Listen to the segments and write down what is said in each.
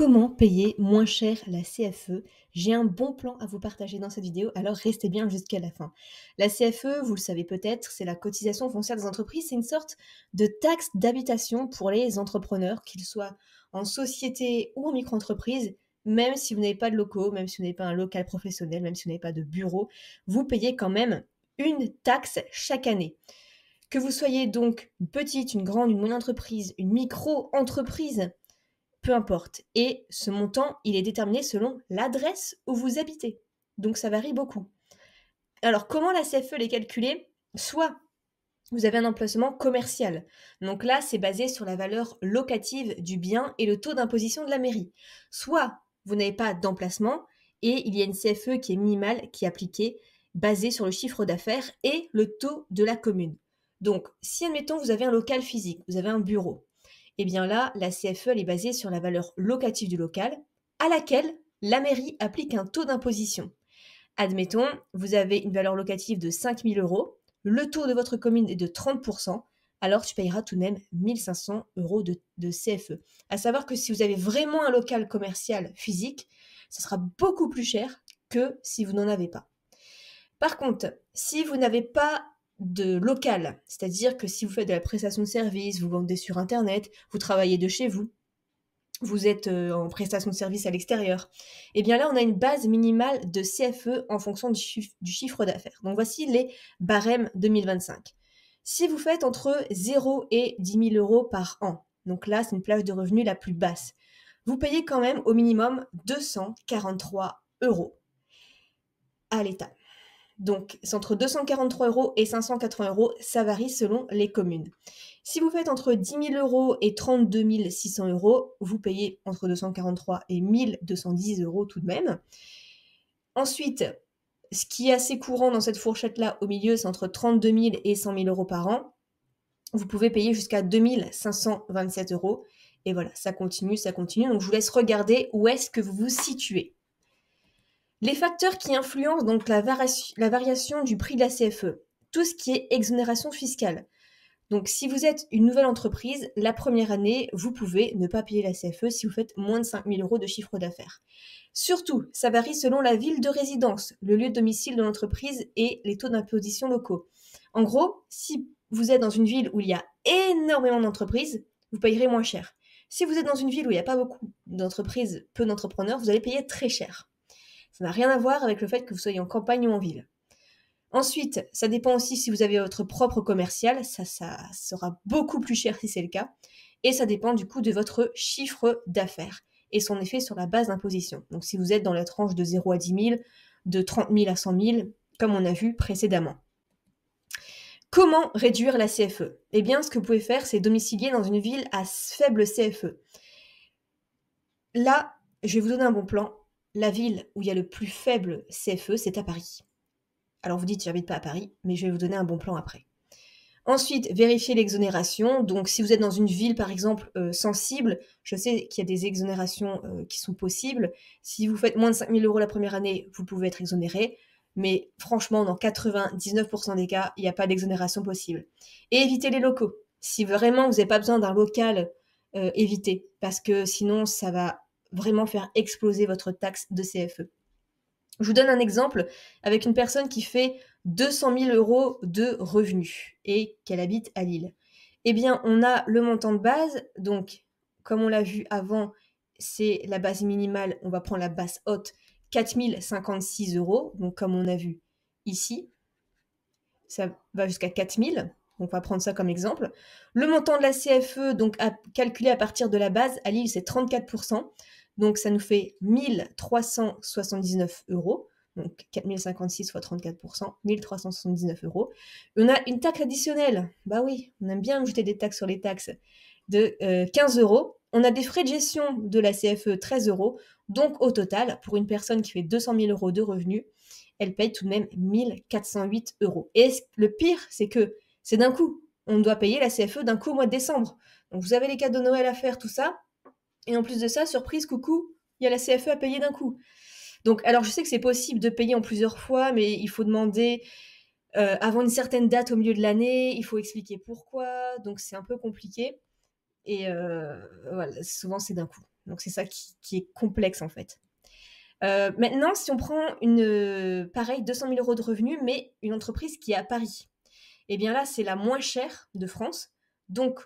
Comment payer moins cher la CFE? J'ai un bon plan à vous partager dans cette vidéo, alors restez bien jusqu'à la fin. La CFE, vous le savez peut-être, c'est la cotisation foncière des entreprises. C'est une sorte de taxe d'habitation pour les entrepreneurs, qu'ils soient en société ou en micro-entreprise. Même si vous n'avez pas de locaux, même si vous n'avez pas un local professionnel, même si vous n'avez pas de bureau, vous payez quand même une taxe chaque année. Que vous soyez donc une petite, une grande, une moyenne entreprise, une micro-entreprise, peu importe. Et ce montant, il est déterminé selon l'adresse où vous habitez. Donc ça varie beaucoup. Alors comment la CFE est calculée? Soit vous avez un emplacement commercial. Donc là, c'est basé sur la valeur locative du bien et le taux d'imposition de la mairie. Soit vous n'avez pas d'emplacement et il y a une CFE qui est minimale, qui est appliquée, basée sur le chiffre d'affaires et le taux de la commune. Donc, si admettons vous avez un local physique, vous avez un bureau, eh bien là, la CFE, elle est basée sur la valeur locative du local, à laquelle la mairie applique un taux d'imposition. Admettons, vous avez une valeur locative de 5 000 euros, le taux de votre commune est de 30%, alors tu payeras tout de même 1 500 euros de CFE. À savoir que si vous avez vraiment un local commercial physique, ça sera beaucoup plus cher que si vous n'en avez pas. Par contre, si vous n'avez pas de local, c'est-à-dire que si vous faites de la prestation de service, vous vendez sur internet, vous travaillez de chez vous, vous êtes en prestation de service à l'extérieur, et bien là on a une base minimale de CFE en fonction du chiffre d'affaires. Donc voici les barèmes 2025. Si vous faites entre 0 et 10 000 euros par an, donc là c'est une plage de revenus la plus basse, vous payez quand même au minimum 243 euros à l'État. Donc, c'est entre 243 euros et 580 euros, ça varie selon les communes. Si vous faites entre 10 000 euros et 32 600 euros, vous payez entre 243 et 1 210 euros tout de même. Ensuite, ce qui est assez courant dans cette fourchette-là, au milieu, c'est entre 32 000 et 100 000 euros par an. Vous pouvez payer jusqu'à 2 527 euros. Et voilà, ça continue, ça continue. Donc, je vous laisse regarder où est-ce que vous vous situez. Les facteurs qui influencent donc la variation du prix de la CFE, tout ce qui est exonération fiscale. Donc si vous êtes une nouvelle entreprise, la première année, vous pouvez ne pas payer la CFE si vous faites moins de 5 000 euros de chiffre d'affaires. Surtout, ça varie selon la ville de résidence, le lieu de domicile de l'entreprise et les taux d'imposition locaux. En gros, si vous êtes dans une ville où il y a énormément d'entreprises, vous payerez moins cher. Si vous êtes dans une ville où il n'y a pas beaucoup d'entreprises, peu d'entrepreneurs, vous allez payer très cher. Ça n'a rien à voir avec le fait que vous soyez en campagne ou en ville. Ensuite, ça dépend aussi si vous avez votre propre commercial, ça sera beaucoup plus cher si c'est le cas. Et ça dépend du coup de votre chiffre d'affaires et son effet sur la base d'imposition. Donc si vous êtes dans la tranche de 0 à 10 000, de 30 000 à 100 000, comme on a vu précédemment. Comment réduire la CFE? Eh bien, ce que vous pouvez faire, c'est domicilier dans une ville à faible CFE. Là, je vais vous donner un bon plan. La ville où il y a le plus faible CFE, c'est à Paris. Alors vous dites, j'habite pas à Paris, mais je vais vous donner un bon plan après. Ensuite, vérifiez l'exonération. Donc si vous êtes dans une ville, par exemple, sensible, je sais qu'il y a des exonérations qui sont possibles. Si vous faites moins de 5 000 euros la première année, vous pouvez être exonéré. Mais franchement, dans 99% des cas, il n'y a pas d'exonération possible. Et évitez les locaux. Si vraiment vous n'avez pas besoin d'un local, évitez. Parce que sinon, ça va vraiment faire exploser votre taxe de CFE. Je vous donne un exemple avec une personne qui fait 200 000 euros de revenus et qu'elle habite à Lille. Eh bien, on a le montant de base, donc comme on l'a vu avant, c'est la base minimale, on va prendre la base haute, 4 056 euros, donc comme on a vu ici, ça va jusqu'à 4 000, donc on va prendre ça comme exemple. Le montant de la CFE, donc calculé à partir de la base, à Lille, c'est 34%. Donc, ça nous fait 1 379 euros. Donc, 4 056 fois 34%, 1 379 euros. Et on a une taxe additionnelle. Bah oui, on aime bien ajouter des taxes sur les taxes de 15 euros. On a des frais de gestion de la CFE 13 euros. Donc, au total, pour une personne qui fait 200 000 euros de revenus, elle paye tout de même 1 408 euros. Et le pire, c'est que c'est d'un coup. On doit payer la CFE d'un coup au mois de décembre. Donc, vous avez les cadeaux de Noël à faire, tout ça. Et en plus de ça, surprise, coucou, il y a la CFE à payer d'un coup. Donc, alors je sais que c'est possible de payer en plusieurs fois, mais il faut demander avant une certaine date au milieu de l'année, il faut expliquer pourquoi, donc c'est un peu compliqué. Et voilà, souvent c'est d'un coup. Donc c'est ça qui est complexe en fait. Maintenant, si on prend pareil, 200 000 euros de revenus, mais une entreprise qui est à Paris, eh bien là, c'est la moins chère de France. Donc,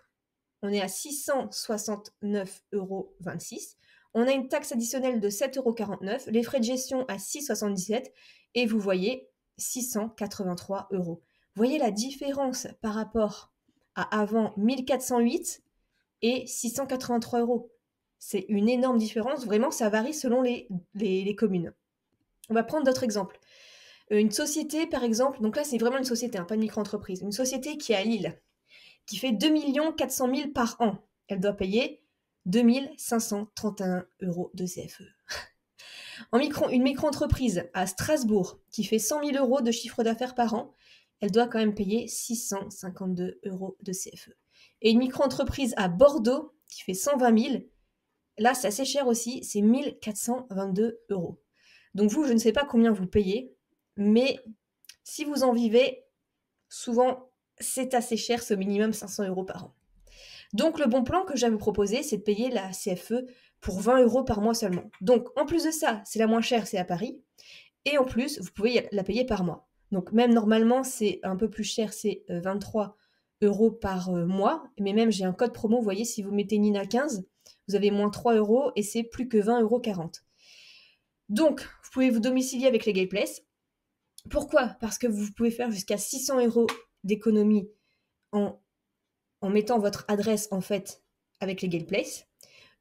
on est à 669,26 euros. On a une taxe additionnelle de 7,49 €, les frais de gestion à 6,77 et vous voyez 683 euros. Vous voyez la différence par rapport à avant 1408 et 683 euros. C'est une énorme différence. Vraiment, ça varie selon les communes. On va prendre d'autres exemples. Une société, par exemple, donc là, c'est vraiment une société, pas une micro-entreprise. Une société qui est à Lille, qui fait 2 400 000 par an. Elle doit payer 2 531 euros de CFE. Une micro-entreprise à Strasbourg, qui fait 100 000 euros de chiffre d'affaires par an, elle doit quand même payer 652 euros de CFE. Et une micro-entreprise à Bordeaux, qui fait 120 000, là, c'est assez cher aussi, c'est 1 422 euros. Donc vous, je ne sais pas combien vous payez, mais si vous en vivez, souvent, c'est assez cher, ce minimum 500 euros par an. Donc le bon plan que j'ai à vous proposer, c'est de payer la CFE pour 20 euros par mois seulement. Donc en plus de ça, c'est la moins chère, c'est à Paris. Et en plus, vous pouvez la payer par mois. Donc même normalement, c'est un peu plus cher, c'est 23 euros par mois. Mais même, j'ai un code promo, vous voyez, si vous mettez Nina15, vous avez moins 3 euros et c'est plus que 20,40 euros. Donc, vous pouvez vous domicilier avec les Gay Place. Pourquoi? Parce que vous pouvez faire jusqu'à 600 euros d'économie en mettant votre adresse, en fait, avec les Gay Place.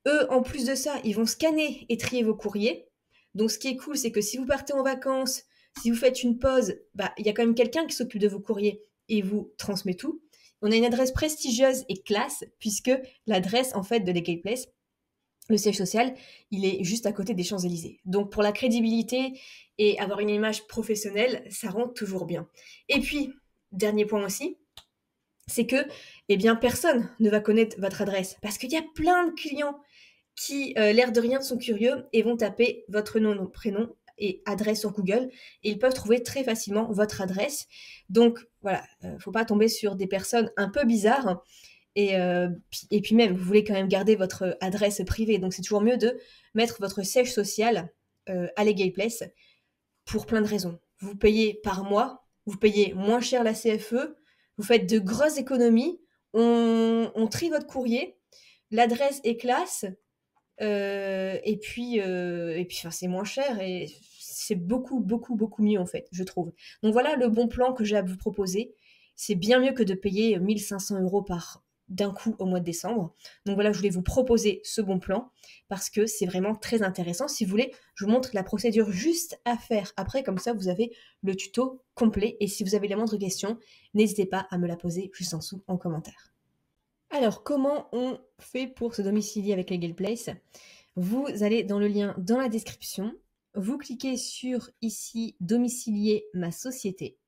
Eux, en plus de ça, ils vont scanner et trier vos courriers. Donc, ce qui est cool, c'est que si vous partez en vacances, si vous faites une pause, il y a quand même quelqu'un qui s'occupe de vos courriers et vous transmet tout. On a une adresse prestigieuse et classe, puisque l'adresse, en fait, de les Gay Place, le siège social, il est juste à côté des Champs-Élysées. Donc, pour la crédibilité et avoir une image professionnelle, ça rend toujours bien. Et puis, dernier point aussi, c'est que, eh bien, personne ne va connaître votre adresse. Parce qu'il y a plein de clients qui, l'air de rien, sont curieux et vont taper votre nom, prénom et adresse sur Google. Et ils peuvent trouver très facilement votre adresse. Donc, voilà, faut pas tomber sur des personnes un peu bizarres. Et puis même, vous voulez quand même garder votre adresse privée. Donc, c'est toujours mieux de mettre votre siège social à les Gay Place pour plein de raisons. Vous payez par mois, vous payez moins cher la CFE, vous faites de grosses économies, on trie votre courrier, l'adresse est classe, et puis c'est moins cher et c'est beaucoup, beaucoup, beaucoup mieux en fait, je trouve. Donc voilà le bon plan que j'ai à vous proposer. C'est bien mieux que de payer 1 500 euros d'un coup au mois de décembre. Donc voilà, je voulais vous proposer ce bon plan parce que c'est vraiment très intéressant. Si vous voulez, je vous montre la procédure juste à faire après, comme ça vous avez le tuto complet. Et si vous avez la moindre question, n'hésitez pas à me la poser juste en dessous en commentaire. Alors, comment on fait pour se domicilier avec les Gay Place? Vous allez dans le lien dans la description, vous cliquez sur ici « Domicilier ma société ».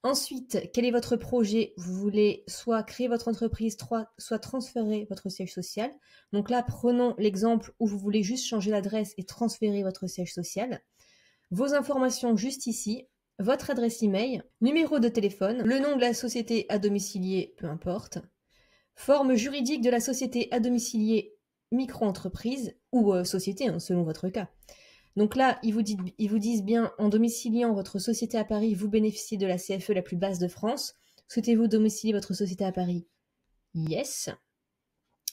Ensuite, quel est votre projet? Vous voulez soit créer votre entreprise, soit transférer votre siège social. Donc là, prenons l'exemple où vous voulez juste changer l'adresse et transférer votre siège social. Vos informations juste ici, votre adresse email, numéro de téléphone, le nom de la société à domicilier, peu importe, forme juridique de la société à domicilier micro-entreprise ou société, selon votre cas. Donc là, ils vous disent bien, en domiciliant votre société à Paris, vous bénéficiez de la CFE la plus basse de France. Souhaitez-vous domicilier votre société à Paris? Yes.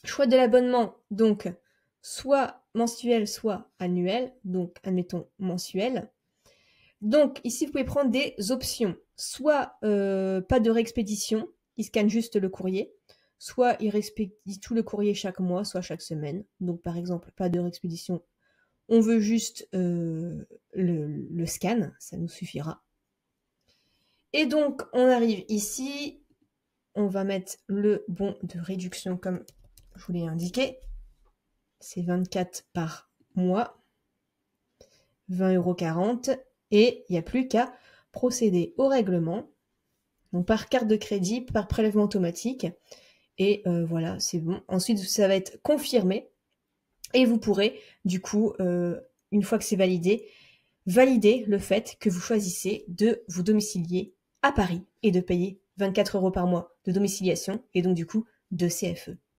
Choix de l'abonnement, donc soit mensuel, soit annuel. Donc, admettons mensuel. Donc, ici, vous pouvez prendre des options. Soit pas de réexpédition, ils scannent juste le courrier. Soit ils réexpédient tout le courrier chaque mois, soit chaque semaine. Donc, par exemple, pas de réexpédition. On veut juste le scan, ça nous suffira. Et donc, on arrive ici. On va mettre le bon de réduction comme je vous l'ai indiqué. C'est 24 par mois. 20,40 €. Et il n'y a plus qu'à procéder au règlement. Donc, par carte de crédit, par prélèvement automatique. Et voilà, c'est bon. Ensuite, ça va être confirmé. Et vous pourrez, du coup, une fois que c'est validé, valider le fait que vous choisissez de vous domicilier à Paris et de payer 24 € par mois de domiciliation et donc du coup de CFE.